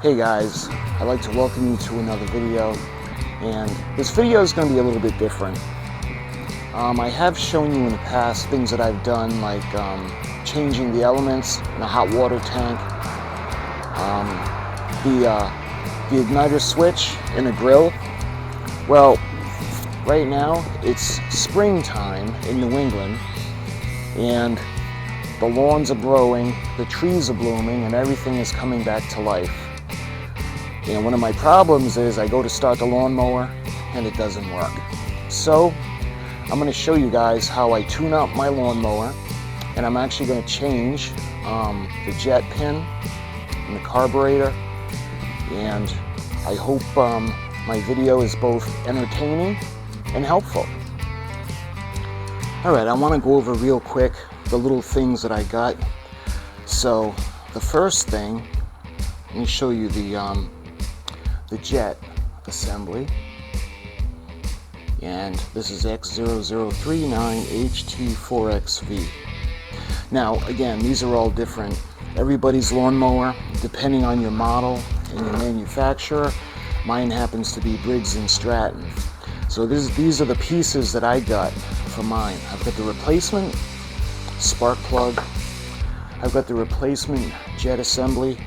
Hey guys, I'd like to welcome you to another video, and this video is going to be a little bit different. I have shown you in the past things that I've done, like changing the elements in a hot water tank, the igniter switch in a grill. Well, right now it's springtime in New England, and the lawns are growing, the trees are blooming, and everything is coming back to life. And one of my problems is I go to start the lawnmower and it doesn't work. So I'm going to show you guys how I tune up my lawnmower, and I'm actually going to change the jet pin and the carburetor, and I hope my video is both entertaining and helpful. Alright, I want to go over real quick the little things that I got. So the first thing, let me show you the jet assembly, and this is X0039HT4XV. Now again, these are all different. Everybody's lawnmower, depending on your model and your manufacturer. Mine happens to be Briggs & Stratton. So these are the pieces that I got for mine. I've got the replacement spark plug, I've got the replacement jet assembly,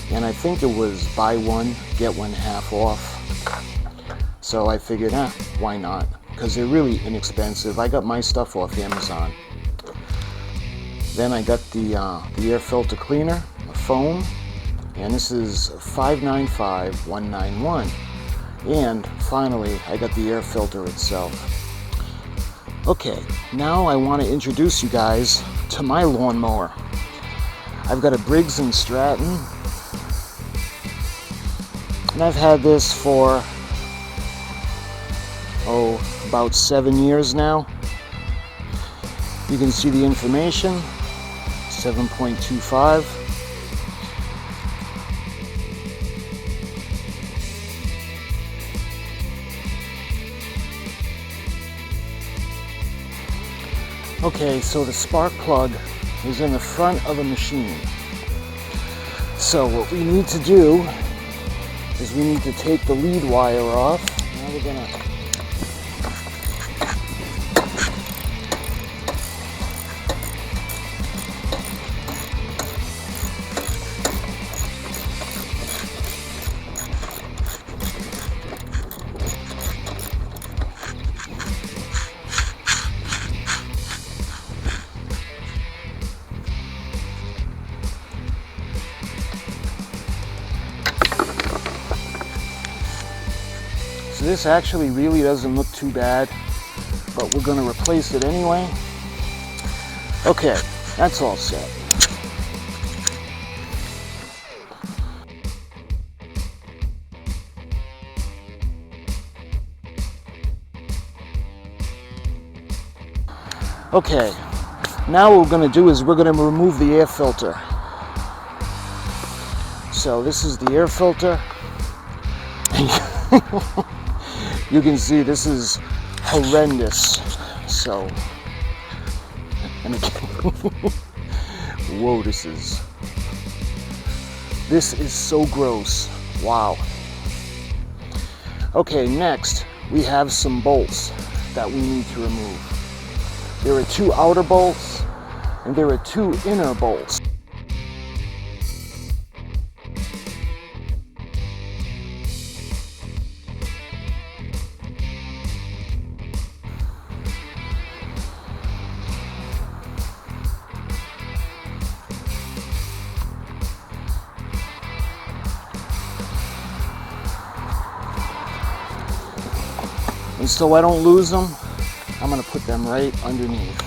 and I think it was buy one, get one half off. So I figured, why not? Because they're really inexpensive. I got my stuff off Amazon. Then I got the air filter cleaner, a foam, and this is 595191. And finally, I got the air filter itself. Okay, now I want to introduce you guys to my lawnmower. I've got a Briggs & Stratton, and I've had this for, about 7 years now. You can see the information, 7.25. Okay, so the spark plug is in the front of the machine. So what we need to do is we need to take the lead wire off. Now we're gonna So this actually really doesn't look too bad, but we're going to replace it anyway. Okay, that's all set. Okay, now what we're going to do is we're going to remove the air filter. So this is the air filter. You can see this is horrendous. So, and again, whoa, this is so gross. Wow. Okay, next we have some bolts that we need to remove. There are 2 outer bolts and there are 2 inner bolts. And so I don't lose them, I'm going to put them right underneath.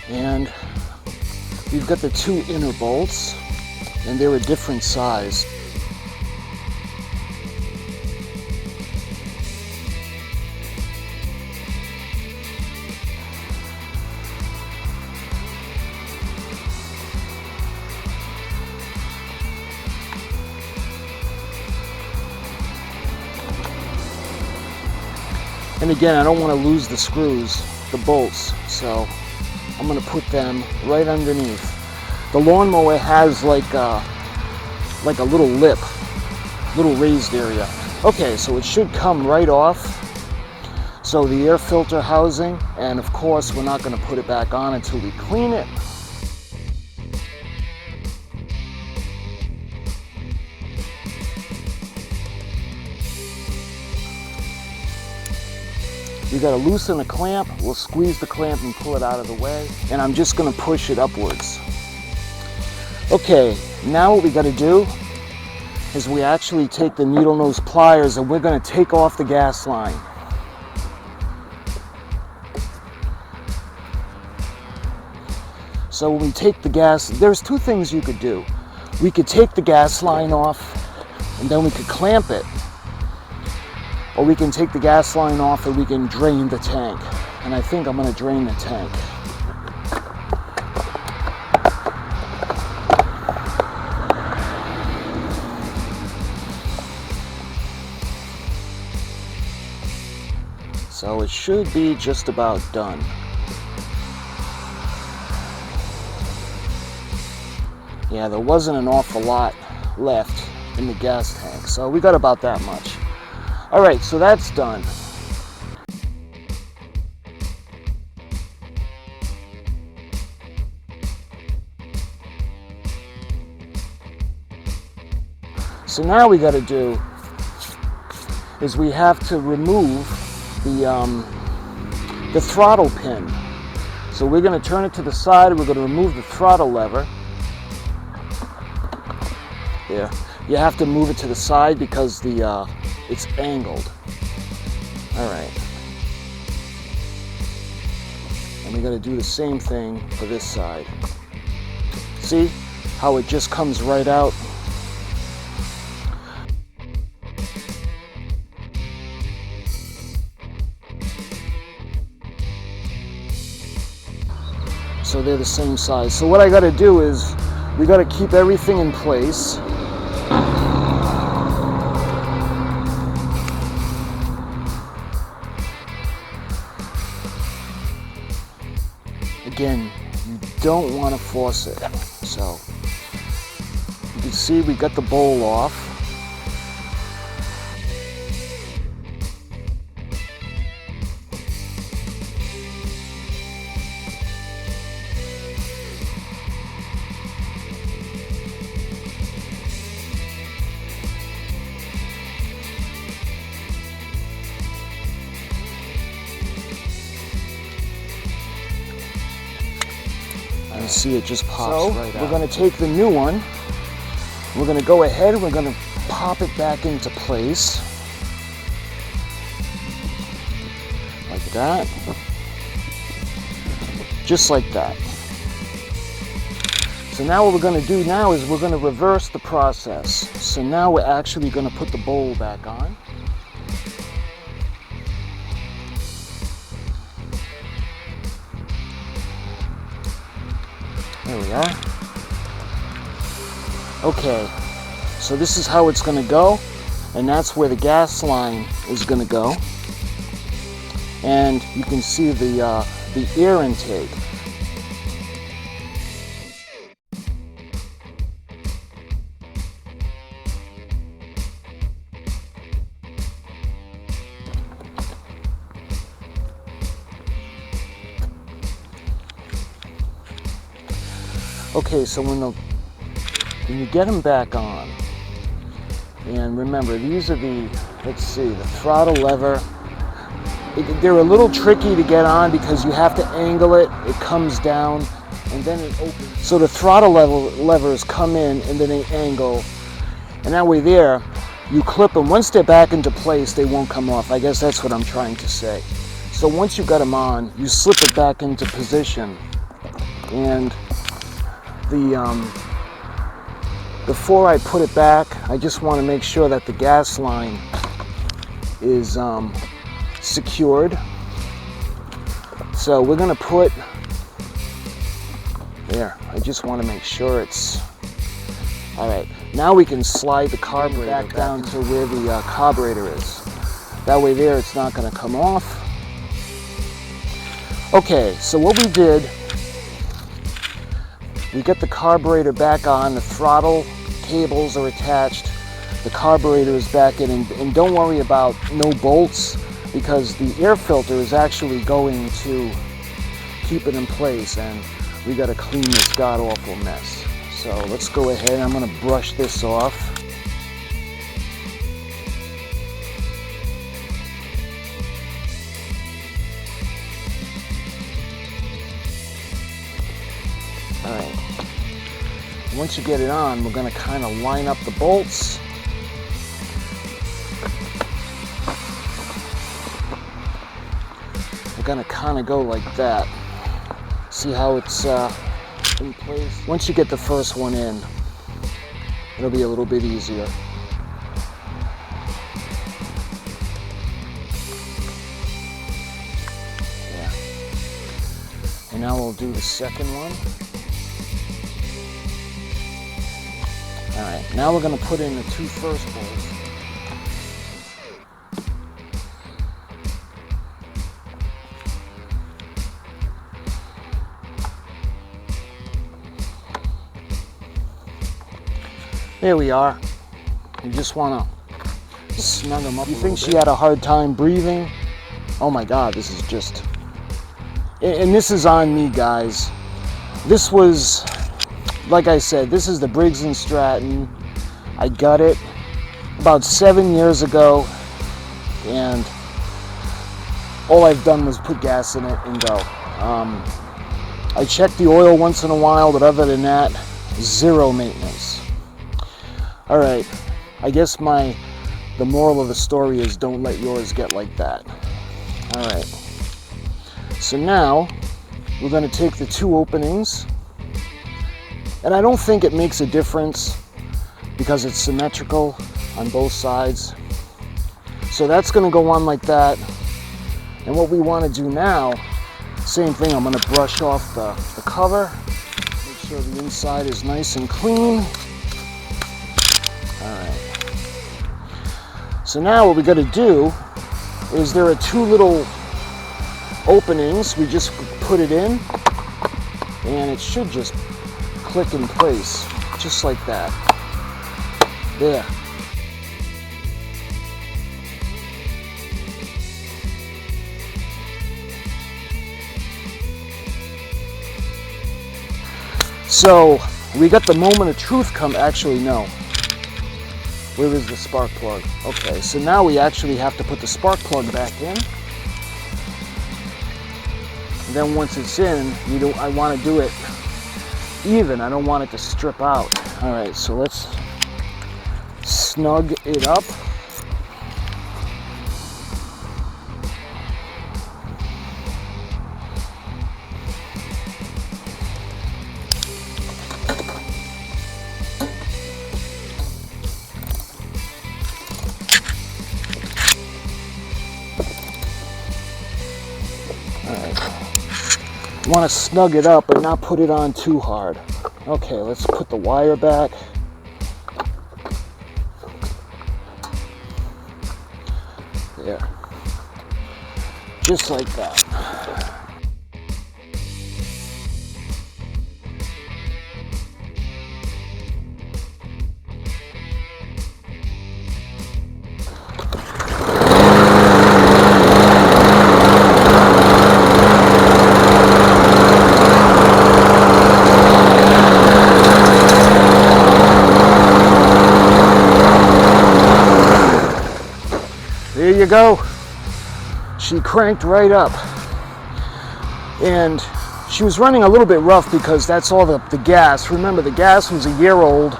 And we've got the 2 inner bolts, and they're a different size. And again, I don't want to lose the screws, the bolts, so I'm going to put them right underneath. The lawnmower has like a little lip, little raised area. Okay, so it should come right off. So the air filter housing, and of course we're not going to put it back on until we clean it. You got to loosen the clamp. We'll squeeze the clamp and pull it out of the way. And I'm just going to push it upwards. Okay, now what we got to do is we actually take the needle nose pliers and we're going to take off the gas line. So when we take the gas, there's two things you could do. We could take the gas line off and then we could clamp it. Or we can take the gas line off and we can drain the tank. And I think I'm going to drain the tank. So it should be just about done. Yeah, there wasn't an awful lot left in the gas tank, so we got about that much. All right, so that's done. So now we got to do is we have to remove the throttle pin. So we're going to turn it to the side. We're going to remove the throttle lever. There. You have to move it to the side because it's angled. All right. And we got to do the same thing for this side. See how it just comes right out? So they're the same size. So what I got to do is we got to keep everything in place. Again, you don't want to force it. So you can see we got the bowl off. You see it just pops right out. We're going to take the new one. We're going to go ahead and we're going to pop it back into place. Like that. Just like that. So now what we're going to do now is we're going to reverse the process. So now we're actually going to put the bowl back on. There we are. Okay, so this is how it's going to go, and that's where the gas line is going to go. And you can see the air intake. Okay, so when you get them back on, and remember, these are the throttle lever. They're a little tricky to get on because you have to angle it. It comes down, and then it opens. So the throttle levers come in, and then they angle, and that way there, you clip them. Once they're back into place, they won't come off. I guess that's what I'm trying to say. So once you got them on, you slip it back into position, and before I put it back, I just want to make sure that the gas line is secured. So we're going to put there. I just want to make sure it's all right. Now we can slide the carburetor back down to where the carburetor is. That way there, it's not going to come off. Okay, so what we did We get the carburetor back on, the throttle cables are attached, the carburetor is back in, and don't worry about no bolts, because the air filter is actually going to keep it in place, and we got to clean this god-awful mess. So let's go ahead, I'm going to brush this off. Alright, once you get it on, we're going to kind of line up the bolts. We're going to kind of go like that. See how it's in place? Once you get the first one in, it'll be a little bit easier. Yeah. And now we'll do the second one. Alright, now we're going to put in the two first bolts. There we are. You just want to snug them up. You think she had a hard time breathing? Oh my God, this is just... And this is on me, guys. This was... Like I said, this is the Briggs & Stratton. I got it about 7 years ago, and all I've done was put gas in it and go. I check the oil once in a while, but other than that, zero maintenance. All right, I guess the moral of the story is don't let yours get like that. All right, so now we're going to take the two openings. And I don't think it makes a difference because it's symmetrical on both sides. So that's going to go on like that. And what we want to do now, same thing, I'm going to brush off the cover. Make sure the inside is nice and clean. Alright. So now what we got to do is there are two little openings. We just put it in and it should just click in place, just like that. There. So we got the moment of truth come. Actually, no. Where is the spark plug? Okay, so now we actually have to put the spark plug back in. And then once it's in, I want to do it even. I don't want it to strip out. All right, so let's snug it up. Want to snug it up but not put it on too hard. Okay, let's put the wire back. There. Just like that. There you go. She cranked right up. And she was running a little bit rough because that's all the gas. Remember, the gas was a year old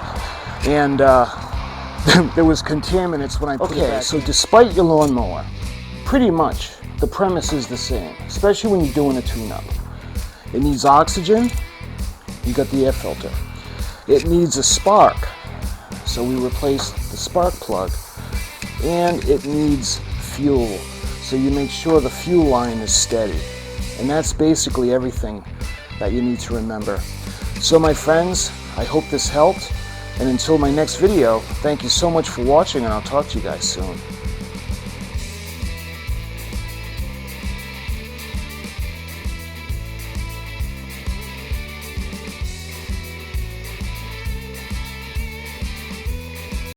and there was contaminants when I put it back. So despite your lawnmower, pretty much the premise is the same, especially when you're doing a tune-up. It needs oxygen, you got the air filter. It needs a spark, so we replaced the spark plug. And it needs fuel, so you make sure the fuel line is steady. And that's basically everything that you need to remember. So my friends, I hope this helped, and until my next video, thank you so much for watching, and I'll talk to you guys soon.